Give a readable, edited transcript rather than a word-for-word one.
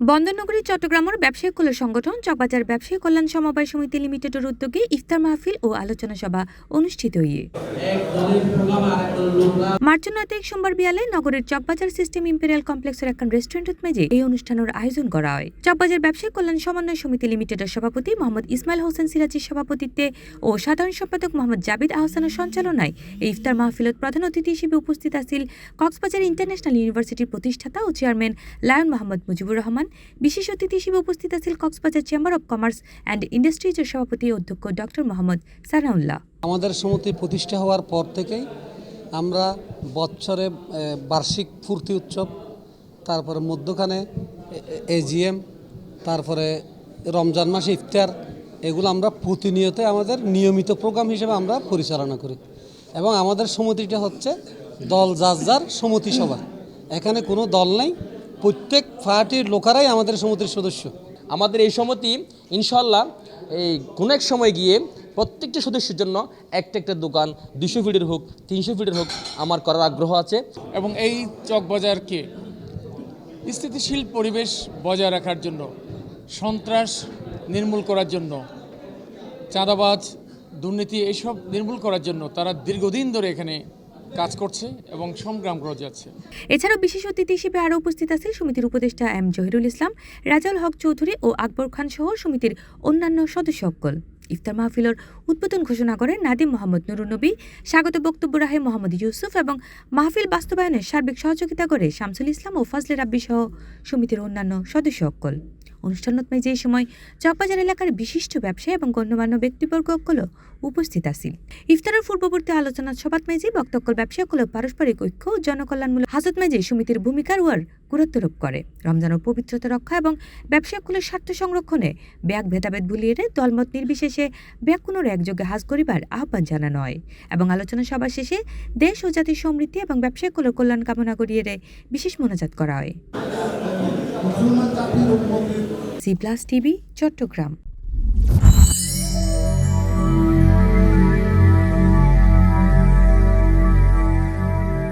বন্দরনগরী চট্টগ্রামের ব্যবসায়িক কল্যাণ সংগঠন চকবাজার ব্যবসায়ী কল্যাণ সমবায় সমিতি লিমিটেডের উদ্যোগে ইফতার মাহফিল ও আলোচনা সভা অনুষ্ঠিত হয়ে মার্চ 9 তারিখ সোমবার বিয়ালে নগরের চকবাজার সিস্টেম ইম্পেরিয়াল কমপ্লেক্সের একখান রেস্টুরেন্টত মেজে এই অনুষ্ঠানের আয়োজন করা হয়। চকবাজার ব্যবসায়িক কল্যাণ সমন্বয় সমিতি লিমিটেডের সভাপতি মোহাম্মদ ইসমাইল হোসেন সিরাজির সভাপতিত্বে ও সাধারণ সম্পাদক মোহাম্মদ জাবিদ আহসানের সঞ্চালনায় এই ইফতার মাহফিলত প্রধান অতিথি হিসেবে উপস্থিত আছেন কক্সবাজার ইন্টারন্যাশনাল ইউনিভার্সিটির প্রতিষ্ঠাতা ও চেয়ারম্যান লায়ন মোহাম্মদ মুজিবুর রহমান। বিশেষ অতিথি হিসেবে উপস্থিত আছেন Cox's Bazar chamber of commerce and ইন্ডাস্ট্রিজের সভাপতি অধ্যক্ষ ডক্টর মোহাম্মদ সানাউল্লাহ। আমাদের সমিতি প্রতিষ্ঠা হওয়ার পর থেকেই আমরা বছরে বার্ষিক ফুর্তি উৎসব, তারপরে মধ্যখানে এজিএম, তারপরে রমজান মাসে ইফতার, এগুলো আমরা প্রতিনিয়ত আমাদের নিয়মিত প্রোগ্রাম হিসেবে আমরা পরিচালনা করি। এবং আমাদের সমিতিটা হচ্ছে দল যার যার সমিতি সভা, এখানে কোনো দল নেই, প্রত্যেক পার্টির লোকেরাই আমাদের সমিতির সদস্য। আমাদের এই সমিতি ইনশাল্লাহ এই কোনো এক সময় গিয়ে প্রত্যেকটি সদস্যের জন্য একটা দোকান 200 ফিটের হোক 300 ফিটের হোক আমার করার আগ্রহ আছে। এবং এই চকবাজারকে স্থিতিশীল পরিবেশ বজায় রাখার জন্য, সন্ত্রাস নির্মূল করার জন্য, চাঁদাবাজ দুর্নীতি এসব নির্মূল করার জন্য তারা দীর্ঘদিন ধরে এখানে কাজ করছে এবং সংগ্রাম করে যাচ্ছে। এছাড়াও বিশেষ অতিথি হিসেবে আরও উপস্থিত আছেন সমিতির উপদেষ্টা এম জহিরুল ইসলাম, রাজাউল হক চৌধুরী ও আকবর খান সহ সমিতির অন্যান্য সদস্যসকল। ইফতার মাহফিলের উদ্বোধন ঘোষণা করেন নাদিম মোহাম্মদ নুরুন নবী, স্বাগত বক্তব্য রাখে মোহাম্মদ ইউসুফ এবং মাহফিল বাস্তবায়নে সার্বিক সহযোগিতা করে শামসুল ইসলাম ও ফজলে রাব্বি সহ সমিতির অন্যান্য সদস্যসকল। অনুষ্ঠানত মেজে এই সময় চকবাজার এলাকার বিশিষ্ট ব্যবসায়ী এবং গণ্যমান্য ব্যক্তিবর্গগুলো উপস্থিত আছেন। ইফতারের পূর্ববর্তী আলোচনা সভাত মেজে বক্তব্য ব্যবসায়ীগুলো পারস্পরিক ঐক্য ও জনকল্যাণমূলক হাজত মেজে সমিতির ভূমিকার ওয়ার গুরুত্বারোপ করে রমজানের পবিত্রতা রক্ষা এবং ব্যবসায়ীগুলোর স্বার্থ সংরক্ষণে ব্যাগ ভেদাভেদ ভুলিয়ে দলমত নির্বিশেষে ব্যাগ পুনরায় একযোগে হাজ করিবার আহ্বান জানানো হয় এবং আলোচনা সভা শেষে দেশ ও জাতির সমৃদ্ধি এবং ব্যবসায়ীগুলোর কল্যাণ কামনা করিয়ে বিশেষ মোনাজাত করা হয়। C plus TV, Chittagong.